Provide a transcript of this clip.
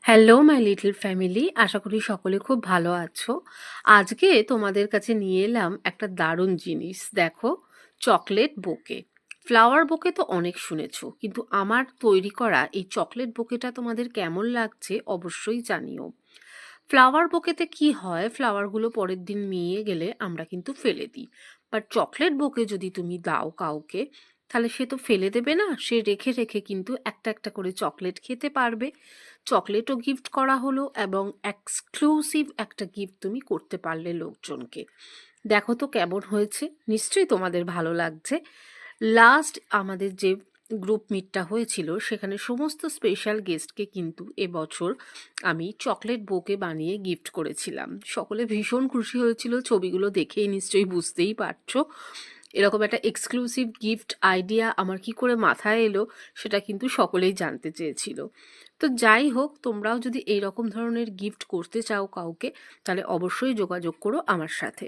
Hello my little family, আশা করি সকলে খুব ভালো আছো। আজকে তোমাদের কাছে নিয়ে এলাম একটা দারুণ জিনিস। দেখো, চকলেট বোকে। ফ্লাওয়ার বোকে তো অনেক শুনেছো, কিন্তু আমার তৈরি করা এই চকলেট বোকেটা তোমাদের কেমন লাগছে অবশ্যই জানিও। ফ্লাওয়ার বোকেতে কি হয়, ফ্লাওয়ারগুলো পরের দিন মিয়ে গেলে আমরা কিন্তু ফেলে দিই। বাট চকলেট বোকে যদি তুমি দাও কাউকে, তাহলে সে তো ফেলে দেবে না, সে রেখে রেখে কিন্তু একটা একটা করে চকলেট খেতে পারবে। চকলেটও গিফট করা হলো এবং এক্সক্লুসিভ একটা গিফট তুমি করতে পারলে লোকজনকে। দেখো তো কেমন হয়েছে, নিশ্চয়ই তোমাদের ভালো লাগছে। লাস্ট আমাদের যে গ্রুপ মিটটা হয়েছিল, সেখানে সমস্ত স্পেশাল গেস্টকে কিন্তু এবছর আমি চকলেট বোকে বানিয়ে গিফট করেছিলাম। সকলে ভীষণ খুশি হয়েছিল, ছবিগুলো দেখেই নিশ্চয়ই বুঝতেই পারছো। এরকম একটা এক্সক্লুসিভ গিফট আইডিয়া আমার কি করে মাথায় এলো, সেটা কিন্তু সকলেই জানতে চেয়েছিল। তো যাই হোক, তোমরাও যদি এই রকম ধরনের গিফট করতে চাও কাউকে, তাহলে অবশ্যই যোগাযোগ করো আমার সাথে।